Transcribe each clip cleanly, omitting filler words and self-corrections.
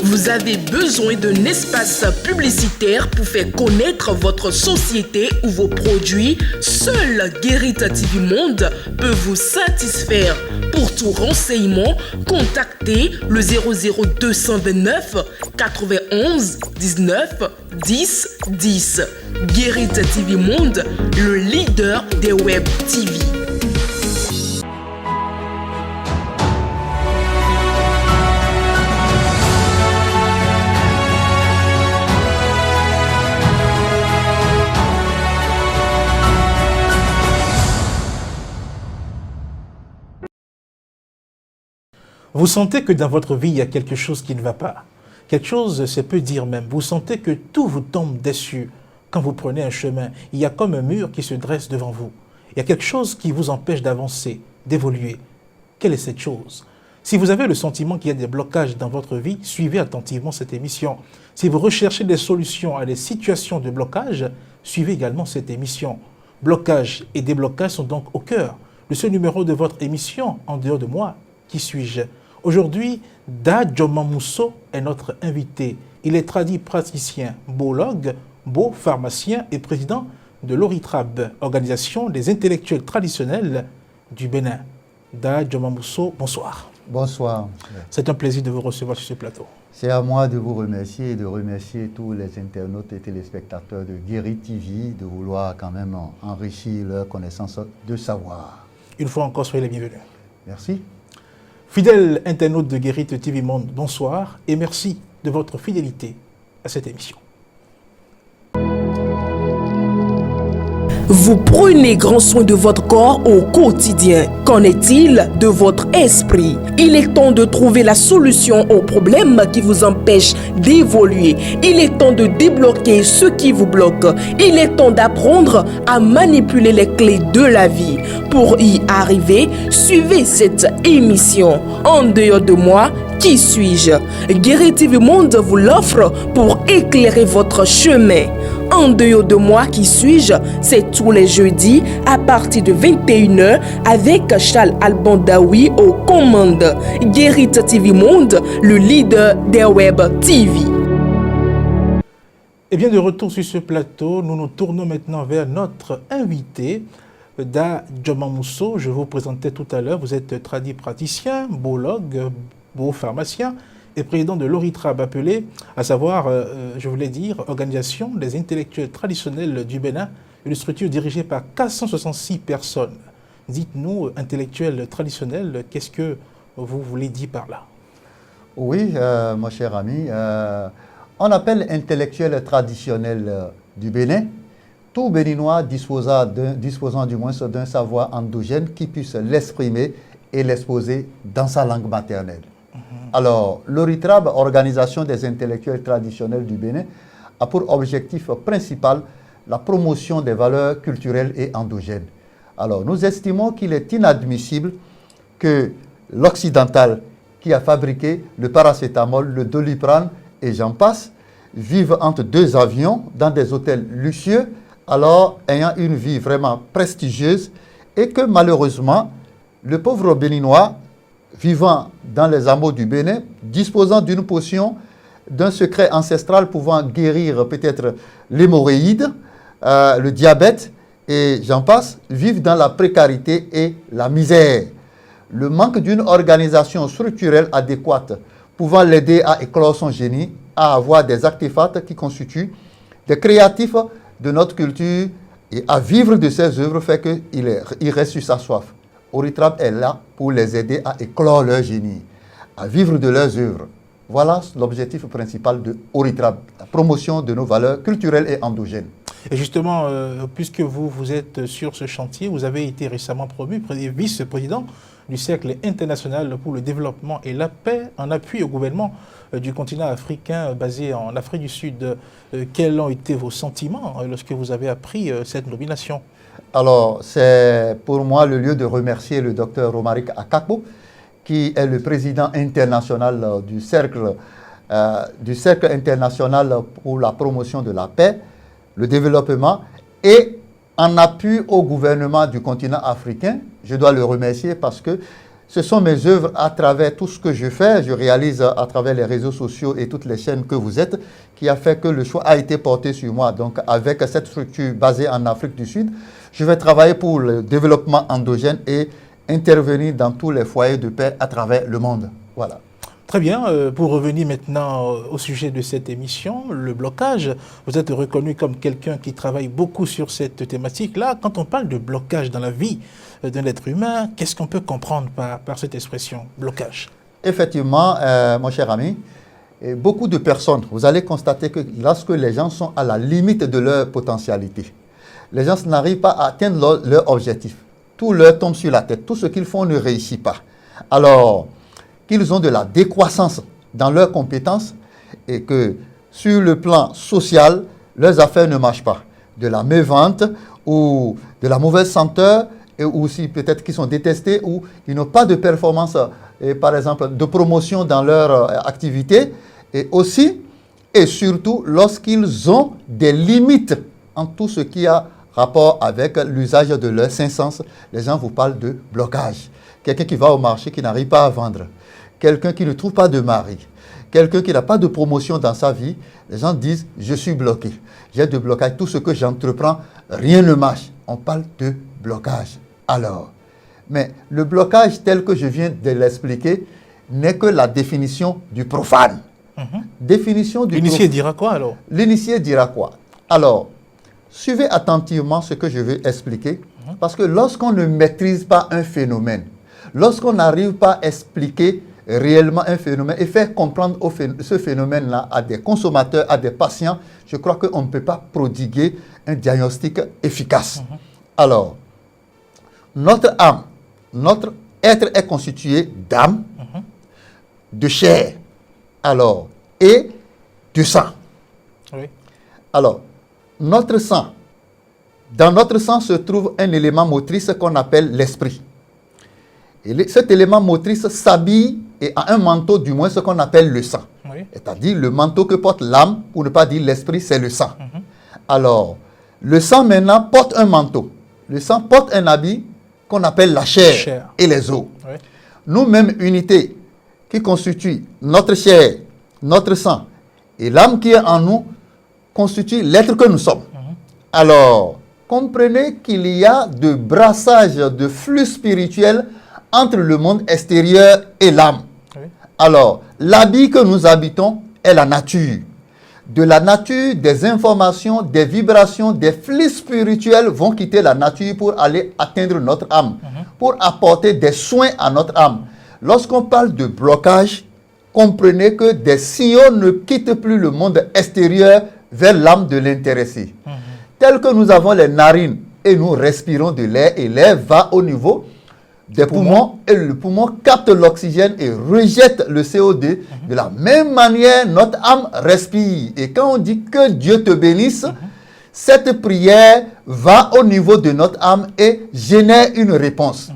Vous avez besoin d'un espace publicitaire pour faire connaître votre société ou vos produits? Seul Guérit TV Monde peut vous satisfaire. Pour tout renseignement, contactez le 00229 91 19 10 10. Guérit TV Monde, le leader des web TV. Vous sentez que dans votre vie, il y a quelque chose qui ne va pas. Quelque chose, c'est peu dire même. Vous sentez que tout vous tombe dessus quand vous prenez un chemin. Il y a comme un mur qui se dresse devant vous. Il y a quelque chose qui vous empêche d'avancer, d'évoluer. Quelle est cette chose? Si vous avez le sentiment qu'il y a des blocages dans votre vie, suivez attentivement cette émission. Si vous recherchez des solutions à des situations de blocage, suivez également cette émission. Blocage et déblocage sont donc au cœur de ce numéro de votre émission. En dehors de moi, qui suis-je? Aujourd'hui, Da Djomamousso est notre invité. Il est praticien, biologue, pharmacien et président de l'ORITRAB, Organisation des intellectuels traditionnels du Bénin. Da Djomamousso, bonsoir. Bonsoir. C'est un plaisir de vous recevoir sur ce plateau. C'est à moi de vous remercier et de remercier tous les internautes et téléspectateurs de Guérit TV de vouloir quand même enrichir leur connaissance de savoir. Une fois encore, soyez les bienvenus. Merci. Fidèles internautes de Guérit TV Monde, bonsoir et merci de votre fidélité à cette émission. Vous prenez grand soin de votre corps au quotidien. Qu'en est-il de votre esprit? Il est temps de trouver la solution aux problèmes qui vous empêchent d'évoluer. Il est temps de débloquer ce qui vous bloque. Il est temps d'apprendre à manipuler les clés de la vie. Pour y arriver, suivez cette émission. En dehors de moi, qui suis-je? Guérit TV Monde vous l'offre pour éclairer votre chemin. En dehors de moi, qui suis-je? C'est tous les jeudis à partir de 21h avec Charles Albandaoui aux commandes. Guérit TV Monde, le leader des web TV. Et bien de retour sur ce plateau, nous nous tournons maintenant vers notre invité, Da Djomamousso. Je vous présentais tout à l'heure, vous êtes praticien, biologue, pharmacien et président de l'ORITRAB, appelé, à savoir, je voulais dire, Organisation des intellectuels traditionnels du Bénin, une structure dirigée par 466 personnes. Dites-nous, intellectuels traditionnels, qu'est-ce que vous voulez dire par là? Oui, mon cher ami, on appelle intellectuels traditionnels du Bénin tout Béninois disposant du moins d'un savoir endogène qui puisse l'exprimer et l'exposer dans sa langue maternelle. Alors, l'ORITRAB, Organisation des intellectuels traditionnels du Bénin, a pour objectif principal la promotion des valeurs culturelles et endogènes. Alors, nous estimons qu'il est inadmissible que l'occidental qui a fabriqué le paracétamol, le doliprane et j'en passe, vive entre deux avions dans des hôtels luxueux, alors ayant une vie vraiment prestigieuse, et que malheureusement, le pauvre Béninois, vivant dans les hameaux du Bénin, disposant d'une potion, d'un secret ancestral pouvant guérir peut-être l'hémorroïde, le diabète, et j'en passe, vivent dans la précarité et la misère. Le manque d'une organisation structurelle adéquate pouvant l'aider à éclore son génie, à avoir des artefacts qui constituent des créatifs de notre culture et à vivre de ses œuvres fait qu'il reste sur sa soif. ORITRAB est là pour les aider à éclore leur génie, à vivre de leurs œuvres. Voilà l'objectif principal de ORITRAB, la promotion de nos valeurs culturelles et endogènes. Et justement, puisque vous êtes sur ce chantier, vous avez été récemment promu vice-président du Cercle international pour le développement et la paix en appui au gouvernement du continent africain basé en Afrique du Sud. Quels ont été vos sentiments lorsque vous avez appris cette nomination? Alors, c'est pour moi le lieu de remercier le docteur Romaric Akakbo, qui est le président international du Cercle international pour la promotion de la paix, le développement et en appui au gouvernement du continent africain. Je dois le remercier parce que ce sont mes œuvres à travers tout ce que je fais, je réalise à travers les réseaux sociaux et toutes les chaînes que vous êtes, qui a fait que le choix a été porté sur moi. Donc avec cette structure basée en Afrique du Sud, je vais travailler pour le développement endogène et intervenir dans tous les foyers de paix à travers le monde. Voilà. Très bien. Pour revenir maintenant au sujet de cette émission, le blocage, vous êtes reconnu comme quelqu'un qui travaille beaucoup sur cette thématique-là. Quand on parle de blocage dans la vie d'un être humain, qu'est-ce qu'on peut comprendre par cette expression, blocage? Effectivement, mon cher ami, beaucoup de personnes, vous allez constater que lorsque les gens sont à la limite de leur potentialité, les gens n'arrivent pas à atteindre leur objectif. Tout leur tombe sur la tête. Tout ce qu'ils font ne réussit pas. Alors, qu'ils ont de la décroissance dans leurs compétences et que sur le plan social, leurs affaires ne marchent pas. De la mévente ou de la mauvaise senteur, et aussi peut-être qu'ils sont détestés ou ils n'ont pas de performance, par exemple, de promotion dans leur activité. Et aussi, et surtout, lorsqu'ils ont des limites en tout ce qui a rapport avec l'usage de leurs cinq sens, les gens vous parlent de blocage. Quelqu'un qui va au marché qui n'arrive pas à vendre, quelqu'un qui ne trouve pas de mari, quelqu'un qui n'a pas de promotion dans sa vie, les gens disent « je suis bloqué, j'ai de blocage, tout ce que j'entreprends, rien ne marche ». On parle de blocage. Alors, mais le blocage tel que je viens de l'expliquer n'est que la définition du profane. Définition du L'initié dira quoi alors? L'initié dira quoi? Alors, suivez attentivement ce que je vais expliquer, parce que lorsqu'on ne maîtrise pas un phénomène, lorsqu'on n'arrive pas à expliquer réellement un phénomène et faire comprendre ce phénomène-là à des consommateurs, à des patients, je crois qu'on ne peut pas prodiguer un diagnostic efficace. Alors, notre âme, notre être est constitué d'âme, de chair, alors, et de sang. Oui. Alors, notre sang, dans notre sang se trouve un élément motrice qu'on appelle l'esprit. Et cet élément motrice s'habille et a un manteau, du moins ce qu'on appelle le sang. Oui. C'est-à-dire le manteau que porte l'âme, pour ne pas dire l'esprit, c'est le sang. Alors, le sang maintenant porte un manteau. Le sang porte un habit qu'on appelle la chair et les os. Oui. Nous-mêmes, unités qui constituent notre chair, notre sang et l'âme qui est en nous, constituent l'être que nous sommes. Alors, comprenez qu'il y a de brassage de flux spirituel entre le monde extérieur et l'âme. Oui. Alors, l'habit que nous habitons est la nature. De la nature, des informations, des vibrations, des flux spirituels vont quitter la nature pour aller atteindre notre âme, pour apporter des soins à notre âme. Lorsqu'on parle de blocage, comprenez que des sillons ne quittent plus le monde extérieur vers l'âme de l'intéressé. Tel que nous avons les narines et nous respirons de l'air et l'air va au niveau des poumons et le poumon capte l'oxygène et rejette le CO2. De la même manière, notre âme respire. Et quand on dit que Dieu te bénisse, cette prière va au niveau de notre âme et génère une réponse.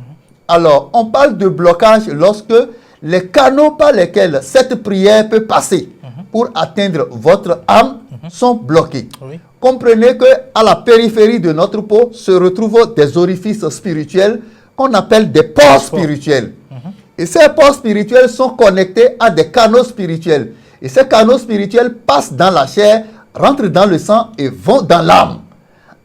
Alors, on parle de blocage lorsque les canaux par lesquels cette prière peut passer pour atteindre votre âme sont bloqués. Oui. Comprenez qu'à la périphérie de notre peau se retrouvent des orifices spirituels qu'on appelle des pores spirituels. Et ces pores spirituels sont connectés à des canaux spirituels. Et ces canaux spirituels passent dans la chair, rentrent dans le sang et vont dans l'âme.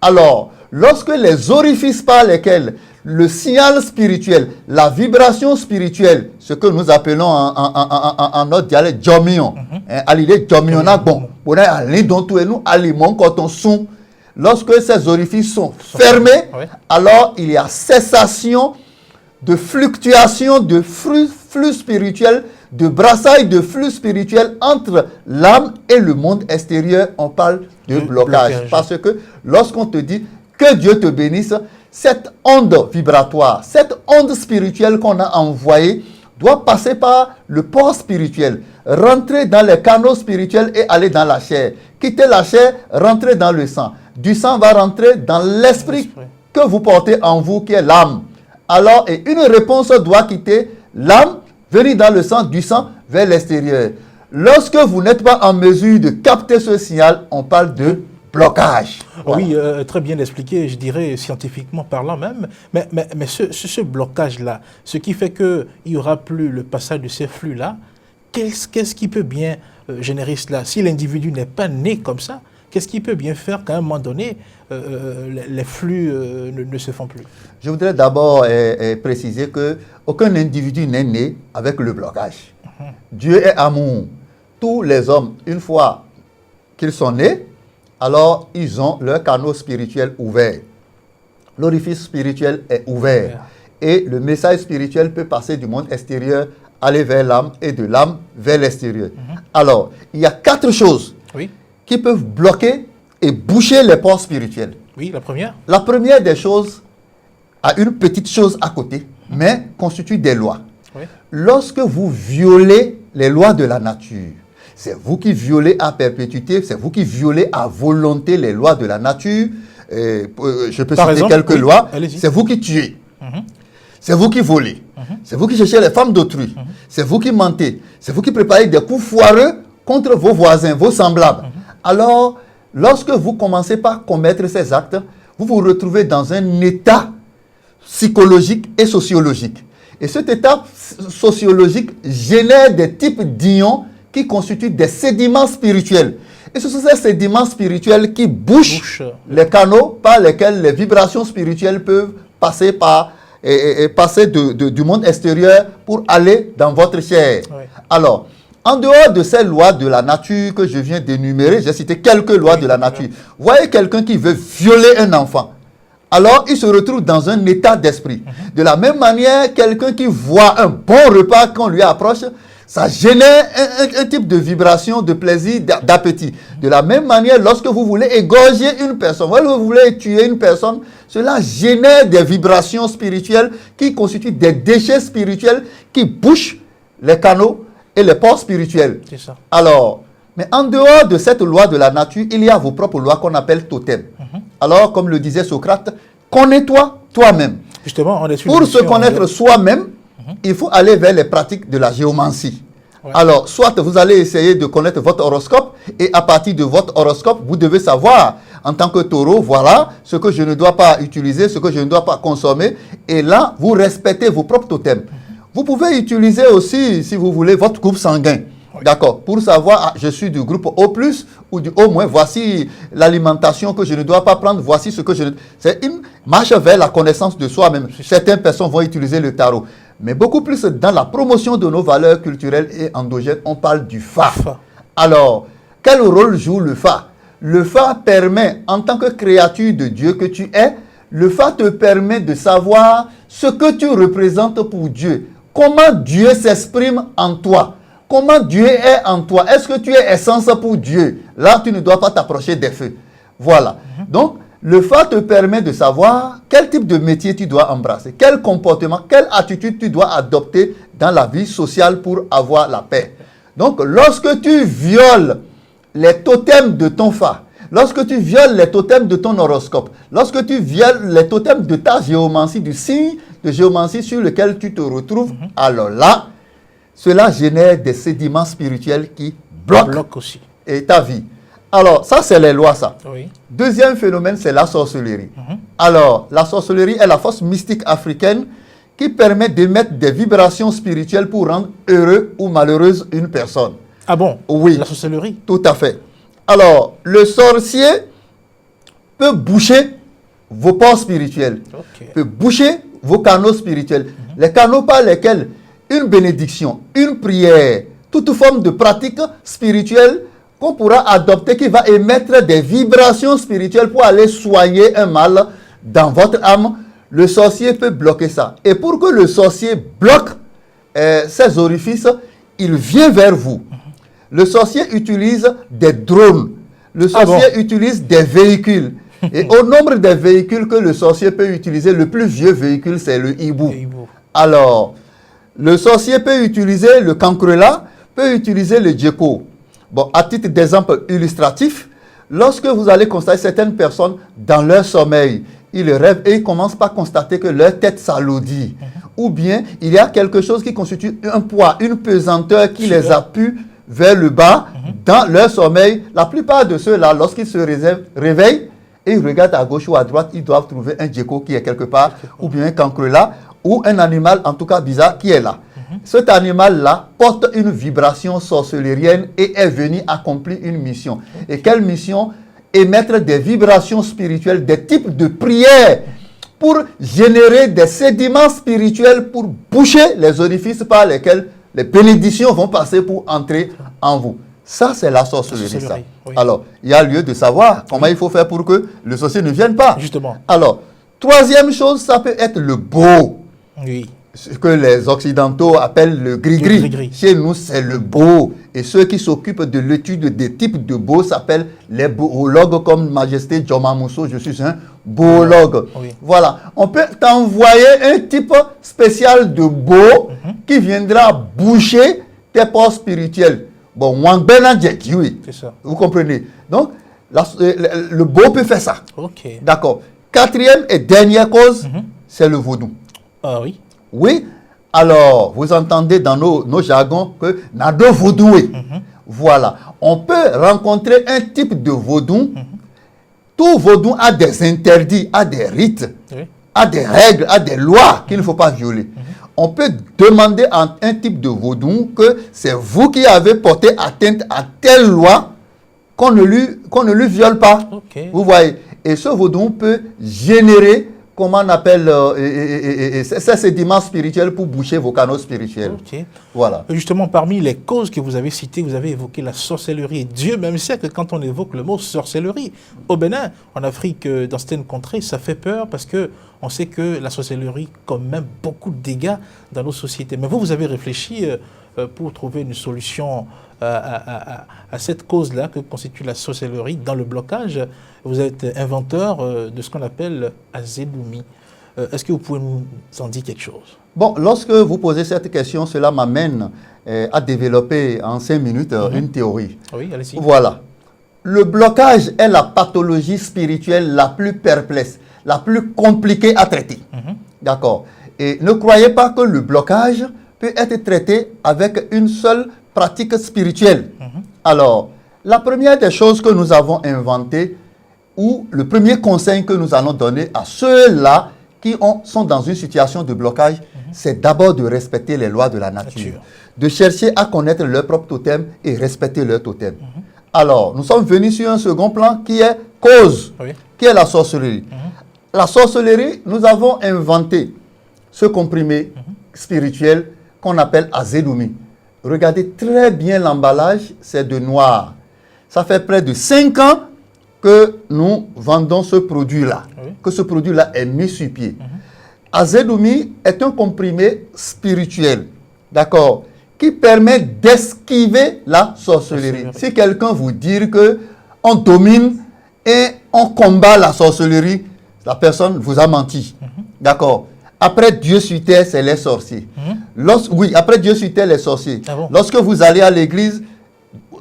Alors, lorsque les orifices par lesquels le signal spirituel, la vibration spirituelle, ce que nous appelons en notre dialecte Djomion, alilé Djomiona bon, on a alé dont tout et nous aliments quand on son. Lorsque ces orifices sont fermés, alors il y a cessation de fluctuation de flux spirituel, de brassage de flux spirituel entre l'âme et le monde extérieur. On parle de blocage. Parce que lorsqu'on te dit que Dieu te bénisse, cette onde vibratoire, cette onde spirituelle qu'on a envoyée doit passer par le port spirituel, rentrer dans les canaux spirituels et aller dans la chair. Quitter la chair, rentrer dans le sang. Du sang va rentrer dans l'esprit que vous portez en vous, qui est l'âme. Alors, et une réponse doit quitter l'âme, venir dans le sang, du sang vers l'extérieur. Lorsque vous n'êtes pas en mesure de capter ce signal, on parle de blocage. Voilà. Oui, très bien expliqué, je dirais scientifiquement parlant même. Mais ce blocage-là, ce qui fait qu'il n'y aura plus le passage de ces flux-là, qu'est-ce qui peut bien générer cela? Si l'individu n'est pas né comme ça, qu'est-ce qui peut bien faire qu'à un moment donné, les flux ne se font plus? Je voudrais d'abord préciser qu'aucun individu n'est né avec le blocage. Dieu est amour. Tous les hommes, une fois qu'ils sont nés, alors ils ont leur canal spirituel ouvert. L'orifice spirituel est ouvert. Et le message spirituel peut passer du monde extérieur, aller vers l'âme et de l'âme vers l'extérieur. Alors, il y a 4 choses qui peuvent bloquer et boucher les ports spirituels. Oui, la première? La première des choses a une petite chose à côté, mais constitue des lois. Oui. Lorsque vous violez les lois de la nature, c'est vous qui violez à perpétuité, c'est vous qui violez à volonté les lois de la nature. Je peux citer quelques lois. C'est vous qui tuez. C'est vous qui volez. C'est vous qui cherchez les femmes d'autrui. C'est vous qui mentez. C'est vous qui préparez des coups foireux contre vos voisins, vos semblables. Alors, lorsque vous commencez par commettre ces actes, vous vous retrouvez dans un état psychologique et sociologique. Et cet état sociologique génère des types d'ions qui constituent des sédiments spirituels. Et ce sont ces sédiments spirituels qui bouchent les canaux par lesquels les vibrations spirituelles peuvent passer du monde extérieur pour aller dans votre chair. Oui. Alors, en dehors de ces lois de la nature que je viens d'énumérer, j'ai cité quelques lois de la nature. Voyez quelqu'un qui veut violer un enfant. Alors, il se retrouve dans un état d'esprit. De la même manière, quelqu'un qui voit un bon repas qu'on lui approche, ça génère un type de vibration, de plaisir, d'appétit. De la même manière, lorsque vous voulez égorger une personne, vous voulez tuer une personne, cela génère des vibrations spirituelles qui constituent des déchets spirituels qui bouchent les canaux et les ports spirituels. C'est ça. Alors, mais en dehors de cette loi de la nature, il y a vos propres lois qu'on appelle totems. Alors, comme le disait Socrate, connais-toi toi-même. Justement, on est sur pour se connaître soi-même, il faut aller vers les pratiques de la géomancie. Ouais. Alors, soit vous allez essayer de connaître votre horoscope et à partir de votre horoscope, vous devez savoir, en tant que taureau, voilà ce que je ne dois pas utiliser, ce que je ne dois pas consommer. Et là, vous respectez vos propres totems. Vous pouvez utiliser aussi, si vous voulez, votre groupe sanguin. D'accord. Pour savoir, je suis du groupe O+, ou du O-, voici l'alimentation que je ne dois pas prendre, voici ce que je ne... C'est une marche vers la connaissance de soi-même. Certaines personnes vont utiliser le tarot. Mais beaucoup plus dans la promotion de nos valeurs culturelles et endogènes, on parle du Fa. Alors, quel rôle joue le Fa? Le Fa permet, en tant que créature de Dieu que tu es, le Fa te permet de savoir ce que tu représentes pour Dieu. Comment Dieu s'exprime en toi. Comment Dieu est en toi. Est-ce que tu es essence pour Dieu? Là, tu ne dois pas t'approcher des feux. Voilà. Donc, le Fa te permet de savoir quel type de métier tu dois embrasser, quel comportement, quelle attitude tu dois adopter dans la vie sociale pour avoir la paix. Donc, lorsque tu violes les totems de ton Fa, lorsque tu violes les totems de ton horoscope, lorsque tu violes les totems de ta géomancie, du signe de géomancie sur lequel tu te retrouves, alors là, cela génère des sédiments spirituels qui bloquent aussi et ta vie. Alors, ça, c'est les lois, ça. Oui. Deuxième phénomène, c'est la sorcellerie. Alors, la sorcellerie est la force mystique africaine qui permet d'émettre des vibrations spirituelles pour rendre heureux ou malheureuse une personne. Ah bon? Oui. La sorcellerie? Tout à fait. Alors, le sorcier peut boucher vos ports spirituels, peut boucher vos canaux spirituels. Les canaux par lesquels une bénédiction, une prière, toute forme de pratique spirituelle qu'on pourra adopter qui va émettre des vibrations spirituelles pour aller soigner un mal dans votre âme, le sorcier peut bloquer ça. Et pour que le sorcier bloque ces orifices, il vient vers vous. Le sorcier utilise des drones. Le sorcier utilise des véhicules. Et au nombre des véhicules que le sorcier peut utiliser, le plus vieux véhicule, c'est le hibou. Alors, le sorcier peut utiliser le cancrela, peut utiliser le djeko. Bon, à titre d'exemple illustratif, lorsque vous allez constater certaines personnes dans leur sommeil, ils rêvent et ils commencent par constater que leur tête s'alourdit. Ou bien, il y a quelque chose qui constitue un poids, une pesanteur qui les appuie vers le bas dans leur sommeil, la plupart de ceux-là, lorsqu'ils se réveillent et ils regardent à gauche ou à droite, ils doivent trouver un gecko qui est quelque part, ou bien un cancrelat, ou un animal, en tout cas bizarre, qui est là. Cet animal-là porte une vibration sorcerienne et est venu accomplir une mission. Et quelle mission? Émettre des vibrations spirituelles, des types de prières pour générer des sédiments spirituels pour boucher les orifices par lesquels les bénédictions vont passer pour entrer en vous. Ça, c'est la sorcellerie. Ça. Oui. Alors, il y a lieu de savoir comment il faut faire pour que le sorcier ne vienne pas. Justement. Alors, troisième chose, ça peut être le beau. Oui. Ce que les Occidentaux appellent le gris-gris. Chez nous, c'est le beau. Et ceux qui s'occupent de l'étude des types de beau s'appellent les boologues, comme Majesté Joma Mousso. Je suis un boologue. Oui. Voilà. On peut t'envoyer un type spécial de beau qui viendra boucher tes ports spirituels. Bon, c'est ça. Vous comprenez? Donc, le beau peut faire ça. Ok. D'accord. Quatrième et dernière cause, c'est le vaudou. Ah oui. Oui, alors vous entendez dans nos jargons que Nado vaudoué. Voilà, on peut rencontrer un type de vaudou. Tout vaudou a des interdits, a des rites, a des règles, a des lois qu'il ne faut pas violer. On peut demander à un type de vaudou que c'est vous qui avez porté atteinte à telle loi qu'on ne lui viole pas. Okay. Vous voyez, et ce vaudou peut générer, comment on appelle, ces sédiments spirituels pour boucher vos canaux spirituels. Okay. Voilà. Justement, parmi les causes que vous avez citées, vous avez évoqué la sorcellerie. Et Dieu même sait que quand on évoque le mot sorcellerie, au Bénin, en Afrique, dans certaines contrées, ça fait peur parce que on sait que la sorcellerie commet beaucoup de dégâts dans nos sociétés. Mais vous avez réfléchi pour trouver une solution à cette cause-là que constitue la sorcellerie dans le blocage. Vous êtes inventeur de ce qu'on appelle Azedoumi. Est-ce que vous pouvez nous en dire quelque chose? Bon, lorsque vous posez cette question, cela m'amène à développer en 5 minutes une théorie. Oui, allez-y. Voilà. Le blocage est la pathologie spirituelle la plus perplexe, la plus compliquée à traiter. D'accord. Et ne croyez pas que le blocage peut être traité avec une seule pratique spirituelle. Alors, la première des choses que nous avons inventées, ou le premier conseil que nous allons donner à ceux-là qui sont dans une situation de blocage, c'est d'abord de respecter les lois de la nature. De chercher à connaître leur propre totem et respecter leur totem. Alors, nous sommes venus sur un second plan qui est cause, qui est la sorcellerie. La sorcellerie, nous avons inventé ce comprimé spirituel qu'on appelle Azedoumi. Regardez très bien l'emballage, c'est de noir. Ça fait près de 5 ans que nous vendons ce produit-là, que ce produit-là est mis sur pied. Azedoumi est un comprimé spirituel, d'accord, qui permet d'esquiver la sorcellerie. Si quelqu'un vous dit qu'on domine et on combat la sorcellerie, la personne vous a menti, d'accord. Après Dieu sur terre, c'est les sorciers. Oui, après Dieu sur terre, les sorciers. Ah bon? Lorsque vous allez à l'église,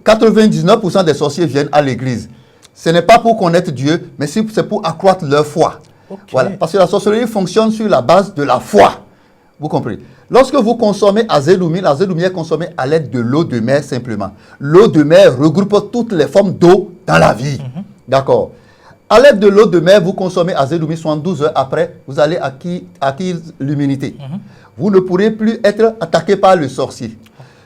99% des sorciers viennent à l'église. Ce n'est pas pour connaître Dieu, mais c'est pour accroître leur foi. Voilà, parce que la sorcellerie fonctionne sur la base de la foi. Vous comprenez? Lorsque vous consommez Azedoumi, l'Azedoumi est consommé à l'aide de l'eau de mer simplement. L'eau de mer regroupe toutes les formes d'eau dans la vie. D'accord. À l'aide de l'eau de mer, vous consommez Azedoumi, 72 heures après, vous allez acquérir l'immunité. Vous ne pourrez plus être attaqué par le sorcier.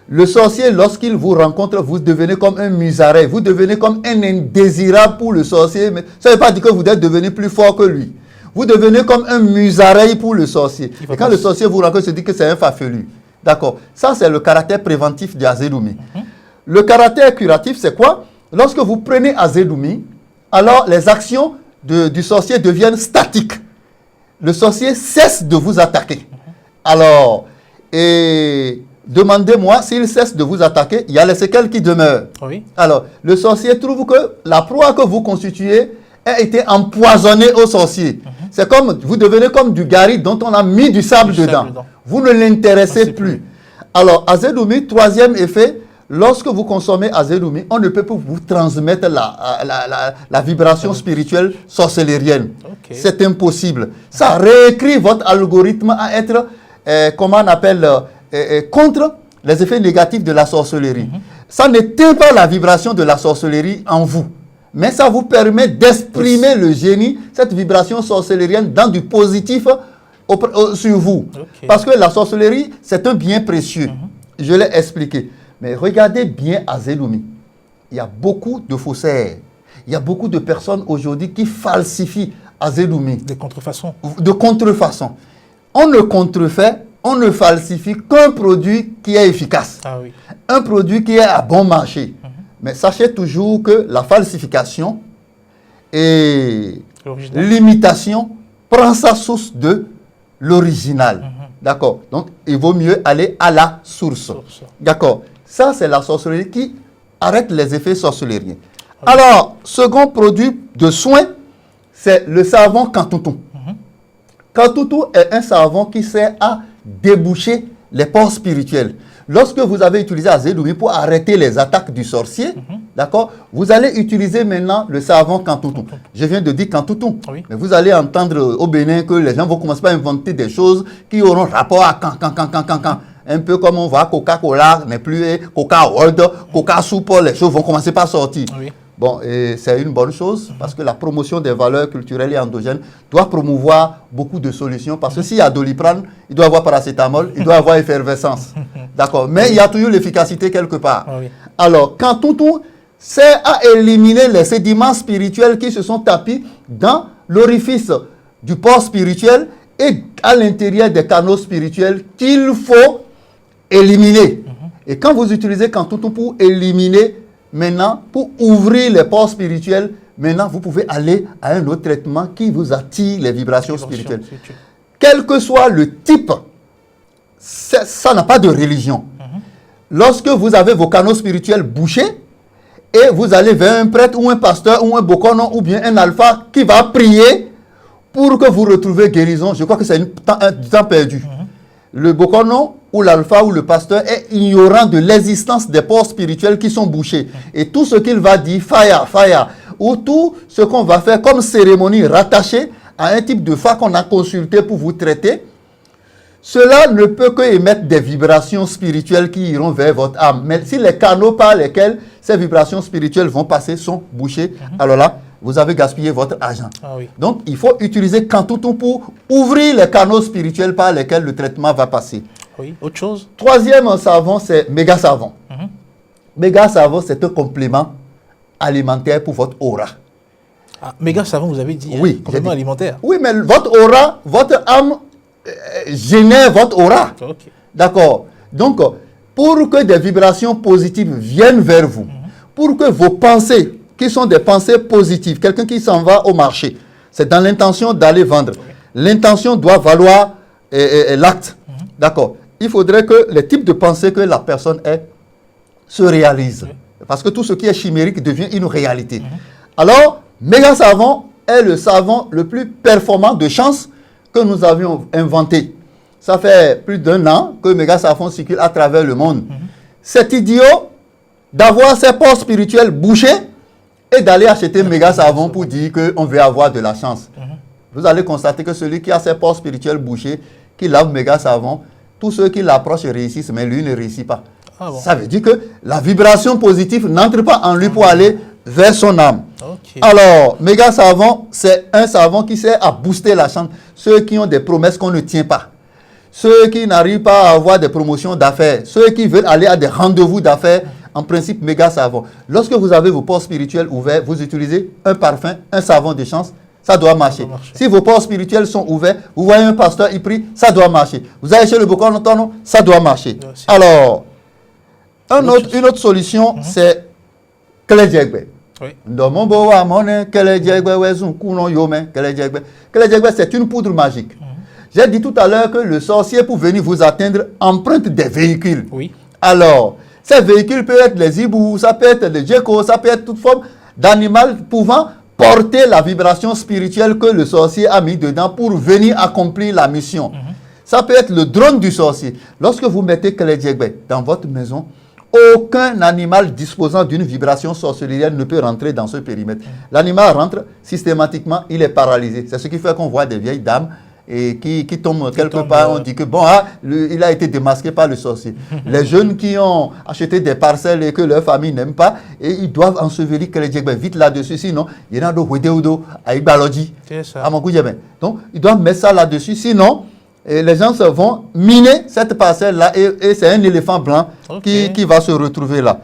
Le sorcier, lorsqu'il vous rencontre, vous devenez comme un musaret, vous devenez comme un indésirable pour le sorcier, mais ça ne veut pas dire que vous êtes devenu plus fort que lui. Vous devenez comme un musareil pour le sorcier. Et quand le sorcier vous rencontre, il se dit que c'est un farfelu. D'accord. Ça, c'est le caractère préventif de Azedoumi. Le caractère curatif, c'est quoi? Lorsque vous prenez Azedoumi, alors les actions du sorcier deviennent statiques. Le sorcier cesse de vous attaquer. Alors, demandez-moi, s'il cesse de vous attaquer, il y a les séquelles qui demeurent. Alors, le sorcier trouve que la proie que vous constituez a été empoisonnée au sorcier. C'est comme, vous devenez comme du gari dont on a mis du sable dedans. Vous ne l'intéressez plus. Alors, Azedoumi, troisième effet, lorsque vous consommez Azedoumi, on ne peut pas vous transmettre la vibration spirituelle sorcellérienne. C'est impossible. Ça réécrit votre algorithme à être, comment on appelle, contre les effets négatifs de la sorcellerie. ça n'éteint pas la vibration de la sorcellerie en vous. Mais ça vous permet d'exprimer le génie, cette vibration sorcellérienne, dans du positif sur vous. Okay. Parce que la sorcellerie, c'est un bien précieux. Je l'ai expliqué. Mais regardez bien Azelumi. Il y a beaucoup de faussaires. Il y a beaucoup de personnes aujourd'hui qui falsifient Azelumi. Des contrefaçons. De contrefaçon. On ne contrefait, on ne falsifie qu'un produit qui est efficace. Ah oui. Un produit qui est à bon marché. Mais sachez toujours que la falsification et l'imitation prend sa source de l'original. D'accord. Donc, il vaut mieux aller à la source. D'accord. Ça, c'est la sorcellerie qui arrête les effets sorcelleriens. Alors, second produit de soin, c'est le savon Kantoutou. Kantoutou est un savon qui sert à déboucher les pores spirituels. Lorsque vous avez utilisé Azelumi pour arrêter les attaques du sorcier, d'accord, vous allez utiliser maintenant le savon Kantoutou. Je viens de dire Kantoutou, oui. Mais vous allez entendre au Bénin que les gens vont commencer à inventer des choses qui auront rapport à quand. Un peu comme on voit Coca-Cola, n'est plus Coca World, Coca Soup, les choses vont commencer par sortir. Oui. Bon, et c'est une bonne chose parce que la promotion des valeurs culturelles et endogènes doit promouvoir beaucoup de solutions parce que s'il y a Doliprane, il doit y avoir paracétamol, il doit y avoir effervescence. D'accord, mais il y a toujours l'efficacité quelque part. Oui. Alors, quand tout sert à éliminer les sédiments spirituels qui se sont tapis dans l'orifice du port spirituel et à l'intérieur des canaux spirituels qu'il faut éliminer. Et quand vous utilisez Kantoutou pour éliminer, maintenant, pour ouvrir les ports spirituels, maintenant, vous pouvez aller à un autre traitement qui vous attire les vibrations spirituelles. Quel que soit le type, ça n'a pas de religion. Lorsque vous avez vos canaux spirituels bouchés, et vous allez vers un prêtre ou un pasteur ou un bokono ou bien un alpha qui va prier pour que vous retrouviez guérison, je crois que c'est du temps perdu. Le bokono ou l'alpha ou le pasteur est ignorant de l'existence des ports spirituels qui sont bouchés. Et tout ce qu'il va dire, fire, ou tout ce qu'on va faire comme cérémonie rattachée à un type de fa qu'on a consulté pour vous traiter, cela ne peut que émettre des vibrations spirituelles qui iront vers votre âme. Mais si les canaux par lesquels ces vibrations spirituelles vont passer sont bouchés, alors là, vous avez gaspillé votre argent. Ah oui. Donc, il faut utiliser Kantoutou pour ouvrir les canaux spirituels par lesquels le traitement va passer. Oui. Autre chose? Troisième savon, c'est méga savon. Méga savon, c'est un complément alimentaire pour votre aura. Ah, méga savon, vous avez dit. Oui. Complément alimentaire. Oui, mais votre aura, votre âme génère votre aura. Ok. D'accord. Donc, pour que des vibrations positives viennent vers vous, pour que vos pensées, qui sont des pensées positives, quelqu'un qui s'en va au marché, c'est dans l'intention d'aller vendre. L'intention doit valoir l'acte. D'accord. Il faudrait que les types de pensées que la personne ait se réalisent. Parce que tout ce qui est chimérique devient une réalité. Alors, Méga Savon est le savon le plus performant de chance que nous avions inventé. Ça fait plus d'1 an que Méga Savon circule à travers le monde. C'est idiot d'avoir ses ports spirituels bouchés et d'aller acheter Méga Savon pour dire qu'on veut avoir de la chance. Vous allez constater que celui qui a ses ports spirituels bouchés, qui lave Méga Savon, tous ceux qui l'approchent réussissent, mais lui ne réussit pas. Ah bon. Ça veut dire que la vibration positive n'entre pas en lui pour aller vers son âme. Ok. Alors, Méga Savon, c'est un savon qui sert à booster la chance. Ceux qui ont des promesses qu'on ne tient pas. Ceux qui n'arrivent pas à avoir des promotions d'affaires. Ceux qui veulent aller à des rendez-vous d'affaires. En principe, Méga Savon. Lorsque vous avez vos ports spirituels ouverts, vous utilisez un parfum, un savon de chance, ça doit marcher. Si vos ports spirituels sont ouverts, vous voyez un pasteur, il prie, ça doit marcher. Vous allez chez le Bokono, ça doit marcher. Alors, une autre solution, c'est Kelejegbe. Oui. Kelejegbe, c'est une poudre magique. J'ai dit tout à l'heure que le sorcier, pour venir vous atteindre, emprunte des véhicules. Oui. Alors, ces véhicules peuvent être les hiboux, ça peut être les geckos, ça peut être toute forme d'animal pouvant porter la vibration spirituelle que le sorcier a mis dedans pour venir accomplir la mission. Ça peut être le drone du sorcier. Lorsque vous mettez Kelejegbe dans votre maison, aucun animal disposant d'une vibration sorcelérienne ne peut rentrer dans ce périmètre. L'animal rentre systématiquement, il est paralysé. C'est ce qui fait qu'on voit des vieilles dames et qui tombe quelque part, on dit que bon, il a été démasqué par le sorcier. Les jeunes qui ont acheté des parcelles et que leur famille n'aime pas, et ils doivent ensevelir vite là-dessus, sinon, il y en a d'autres à Ibalodji, à Mongoudjébé. Donc, ils doivent mettre ça là-dessus, sinon, les gens vont miner cette parcelle-là et c'est un éléphant blanc qui va se retrouver là.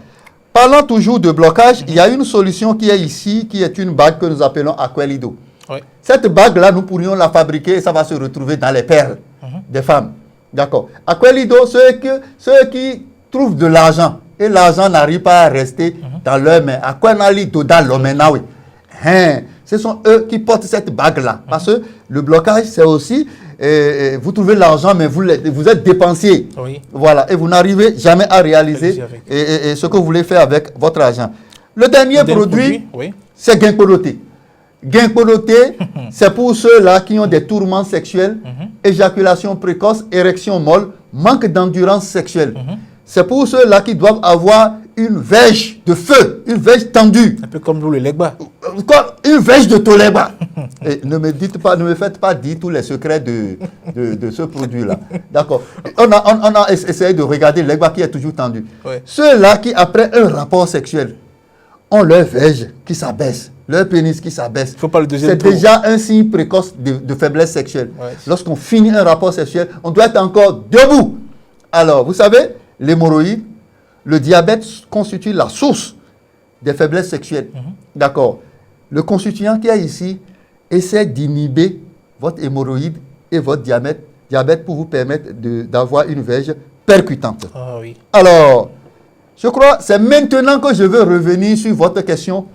Parlant toujours de blocage, il y a une solution qui est ici, qui est une bague que nous appelons Aquelido. Oui. Cette bague-là, nous pourrions la fabriquer et ça va se retrouver dans les perles des femmes. D'accord. Aquelido, ceux qui trouvent de l'argent et l'argent n'arrive pas à rester dans leurs mains. Aquelido dans l'omenawe. Ce sont eux qui portent cette bague-là. Parce que le blocage, c'est aussi, vous trouvez l'argent, mais vous êtes dépensier. Oui. Voilà. Et vous n'arrivez jamais à réaliser ce que vous voulez faire avec votre argent. Le dernier produit, c'est Ginkgoloté. Ginkgoloté, c'est pour ceux-là qui ont des tourments sexuels, éjaculation précoce, érection molle, manque d'endurance sexuelle. C'est pour ceux-là qui doivent avoir une verge de feu, une verge tendue. Un peu comme vous, le legba. Une verge de tolegba. Et ne me faites pas dire tous les secrets de ce produit-là. D'accord. On a essayé de regarder le legba qui est toujours tendu. Ouais. Ceux-là qui, après un rapport sexuel, ont leur verge qui s'abaisse, leur pénis qui s'abaisse. C'est déjà un signe précoce de faiblesse sexuelle. Ouais. Lorsqu'on finit un rapport sexuel, on doit être encore debout. Alors, vous savez, l'hémorroïde, le diabète constitue la source des faiblesses sexuelles. D'accord. Le constituant qui est ici essaie d'inhiber votre hémorroïde et votre diabète pour vous permettre d'avoir une verge percutante. Ah, oui. Alors, je crois que c'est maintenant que je veux revenir sur votre question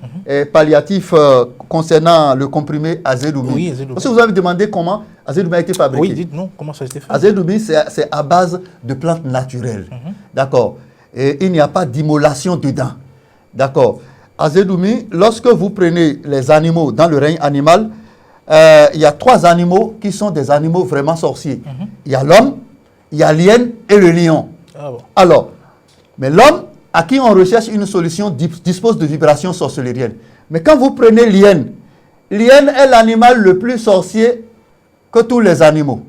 palliative concernant le comprimé Azedoumi. Oui, Azedoumi. Parce que vous avez demandé comment Azedoumi a été fabriqué. Oui, dites-nous comment ça a été fait. Azedoumi, c'est à base de plantes naturelles. D'accord. Et il n'y a pas d'immolation dedans. D'accord. Azedoumi, lorsque vous prenez les animaux dans le règne animal, il y a 3 animaux qui sont des animaux vraiment sorciers. Il y a l'homme, il y a l'hyène et le lion. Ah bon. Alors, mais l'homme, à qui on recherche une solution, dispose de vibrations sorcelériennes. Mais quand vous prenez l'hyène, l'hyène est l'animal le plus sorcier que tous les animaux.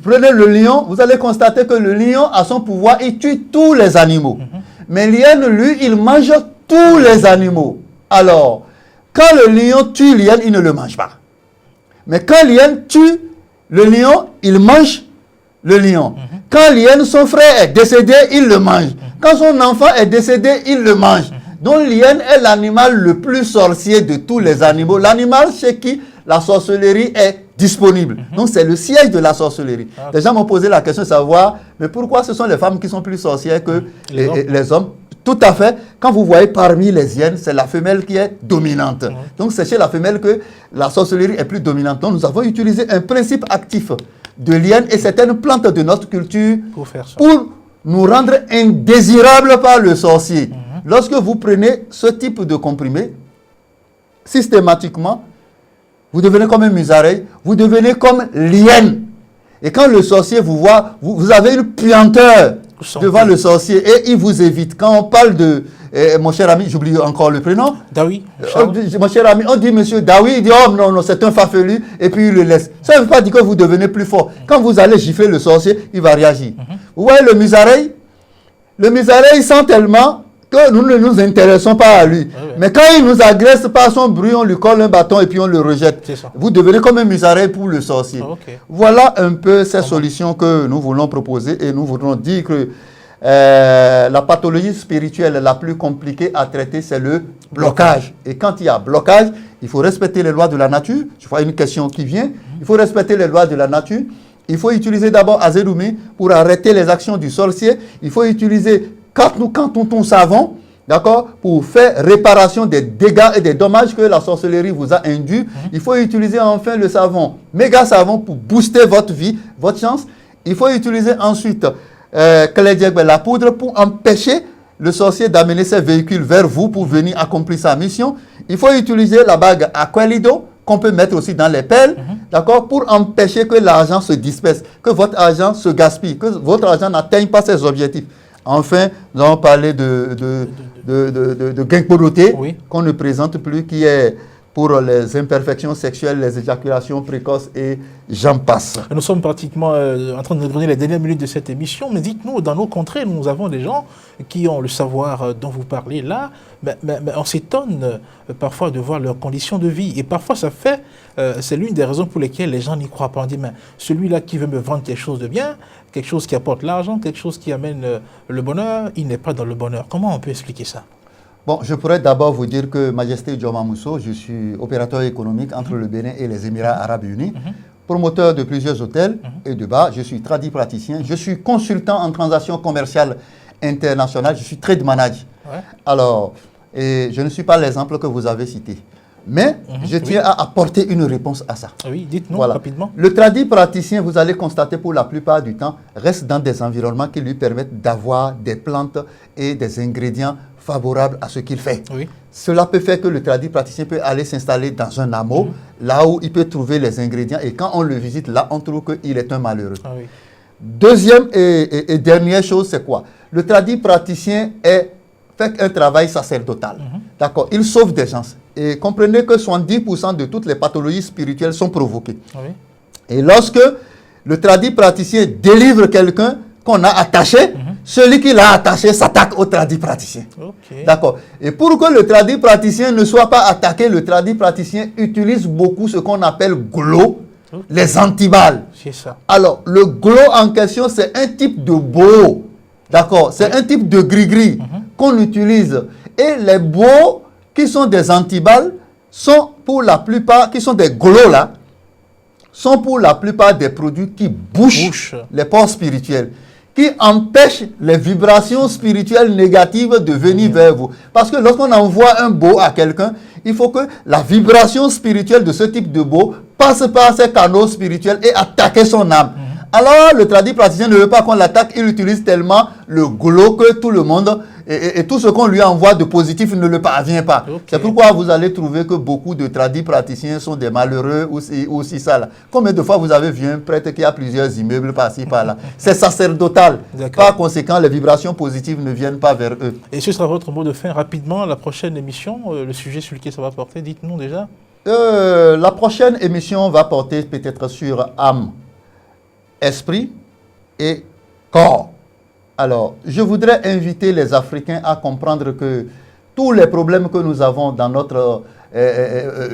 Prenez le lion, vous allez constater que le lion a son pouvoir, il tue tous les animaux. Mais l'hyène, lui, il mange tous les animaux. Alors, quand le lion tue l'hyène, il ne le mange pas. Mais quand l'hyène tue le lion, il mange le lion. Quand l'hyène, son frère est décédé, il le mange. Quand son enfant est décédé, il le mange. Donc l'hyène est l'animal le plus sorcier de tous les animaux. L'animal chez qui la sorcellerie est disponible. Donc c'est le siège de la sorcellerie. Les gens m'ont posé la question de savoir, mais pourquoi ce sont les femmes qui sont plus sorcières que les hommes? Tout à fait. Quand vous voyez parmi les hyènes, c'est la femelle qui est dominante. Donc c'est chez la femelle que la sorcellerie est plus dominante. Donc nous avons utilisé un principe actif de l'hyène et certaines plantes de notre culture pour nous rendre indésirables par le sorcier. Lorsque vous prenez ce type de comprimé, systématiquement, vous devenez comme un musareil, vous devenez comme l'hyène. Et quand le sorcier vous voit, vous avez une puanteur devant le sorcier et il vous évite. Quand on parle de mon cher ami, j'oublie encore le prénom. Dawi. Mon cher ami, on dit monsieur Dawi, il dit oh non, c'est un farfelu et puis il le laisse. Ça ne veut pas dire que vous devenez plus fort. Quand vous allez gifler le sorcier, il va réagir. Vous voyez le musareil sent tellement que nous ne nous intéressons pas à lui. Mais quand il nous agresse par son bruit, on lui colle un bâton et puis on le rejette. Vous devenez comme un musareil pour le sorcier. Voilà un peu ces solutions que nous voulons proposer et nous voulons dire que la pathologie spirituelle la plus compliquée à traiter, c'est le blocage. Et quand il y a blocage, il faut respecter les lois de la nature. Je vois une question qui vient. Il faut respecter les lois de la nature. Il faut utiliser d'abord Azedoumi pour arrêter les actions du sorcier. Il faut utiliser ton savon, d'accord, pour faire réparation des dégâts et des dommages que la sorcellerie vous a induits. Il faut utiliser enfin le savon, méga savon, pour booster votre vie, votre chance. Il faut utiliser ensuite la poudre pour empêcher le sorcier d'amener ses véhicules vers vous pour venir accomplir sa mission. Il faut utiliser la bague Aquelido qu'on peut mettre aussi dans les pelles, d'accord, pour empêcher que l'argent se disperse, que votre argent se gaspille, que votre argent n'atteigne pas ses objectifs. Enfin, nous allons parler de Ginkgoloté, qu'on ne présente plus, qui est pour les imperfections sexuelles, les éjaculations précoces et j'en passe. Nous sommes pratiquement en train de donner les dernières minutes de cette émission, mais dites-nous, dans nos contrées, nous avons des gens qui ont le savoir dont vous parlez là, mais on s'étonne parfois de voir leurs conditions de vie. Et parfois, ça fait, c'est l'une des raisons pour lesquelles les gens n'y croient pas. On dit, mais celui-là qui veut me vendre quelque chose de bien, quelque chose qui apporte l'argent, quelque chose qui amène le bonheur, il n'est pas dans le bonheur. Comment on peut expliquer ça? Bon, je pourrais d'abord vous dire que Majesté Joma Mousso, je suis opérateur économique entre le Bénin et les Émirats Arabes Unis, promoteur de plusieurs hôtels et de bars, je suis praticien, je suis consultant en transactions commerciales internationales, je suis trade manager. Ouais. Alors, et je ne suis pas l'exemple que vous avez cité, mais je tiens à apporter une réponse à ça. Oui, dites-nous rapidement. Le tradit praticien, vous allez constater pour la plupart du temps, reste dans des environnements qui lui permettent d'avoir des plantes et des ingrédients favorables à ce qu'il fait. Oui. Cela peut faire que le tradit praticien peut aller s'installer dans un hameau, là où il peut trouver les ingrédients, et quand on le visite, là, on trouve qu'il est un malheureux. Ah, oui. Deuxième et dernière chose, c'est quoi? Le tradit praticien fait un travail sacerdotal. D'accord? Il sauve des gens. Et comprenez que 70% de toutes les pathologies spirituelles sont provoquées. Ah, oui. Et lorsque le tradit praticien délivre quelqu'un qu'on a attaché, celui qui l'a attaché s'attaque au tradit praticien. Okay. D'accord. Et pour que le tradit praticien ne soit pas attaqué, le tradit praticien utilise beaucoup ce qu'on appelle glo, les antibales. C'est ça. Alors, le glo en question, c'est un type de beau. D'accord. C'est un type de gris-gris qu'on utilise. Et les beaux qui sont des antibales sont pour la plupart, qui sont des glos là, sont pour la plupart des produits qui bouchent les pores spirituels, qui empêchent les vibrations spirituelles négatives de venir vers vous. Parce que lorsqu'on envoie un beau à quelqu'un, il faut que la vibration spirituelle de ce type de beau passe par ses canaux spirituels et attaque son âme. Alors, le tradit praticien ne veut pas qu'on l'attaque, il utilise tellement le glo que tout le monde, et tout ce qu'on lui envoie de positif ne le parvient pas. Okay. C'est pourquoi vous allez trouver que beaucoup de tradis praticiens sont des malheureux aussi ça là. Combien de fois vous avez vu un prêtre qui a plusieurs immeubles par-ci par-là? C'est sacerdotal. Par conséquent, les vibrations positives ne viennent pas vers eux. Et ce sera votre mot de fin rapidement, la prochaine émission, le sujet sur lequel ça va porter, dites-nous déjà. La prochaine émission va porter peut-être sur âme, esprit et corps. Alors, je voudrais inviter les Africains à comprendre que tous les problèmes que nous avons dans notre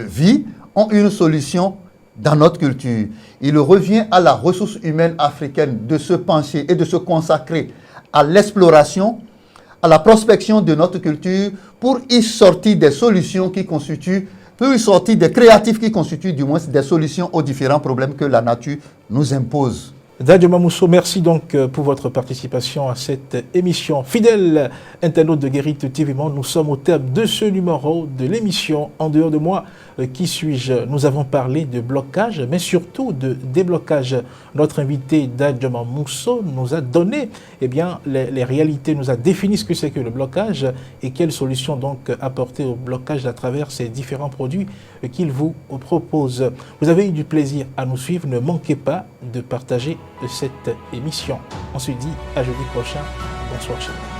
vie ont une solution dans notre culture. Il revient à la ressource humaine africaine de se pencher et de se consacrer à l'exploration, à la prospection de notre culture pour y sortir des solutions qui constituent, pour y sortir des créatifs qui constituent du moins des solutions aux différents problèmes que la nature nous impose. Dadji Joma Mousso, merci donc pour votre participation à cette émission. Fidèle internaute de Guérite TV Monde, nous sommes au terme de ce numéro de l'émission. En dehors de moi, qui suis-je? Nous avons parlé de blocage, mais surtout de déblocage. Notre invité Dadji Joma Mousso nous a donné les réalités, nous a défini ce que c'est que le blocage et quelles solutions donc apporter au blocage à travers ces différents produits qu'il vous propose. Vous avez eu du plaisir à nous suivre, ne manquez pas de partager cette émission. On se dit à jeudi prochain. Bonsoir chez vous.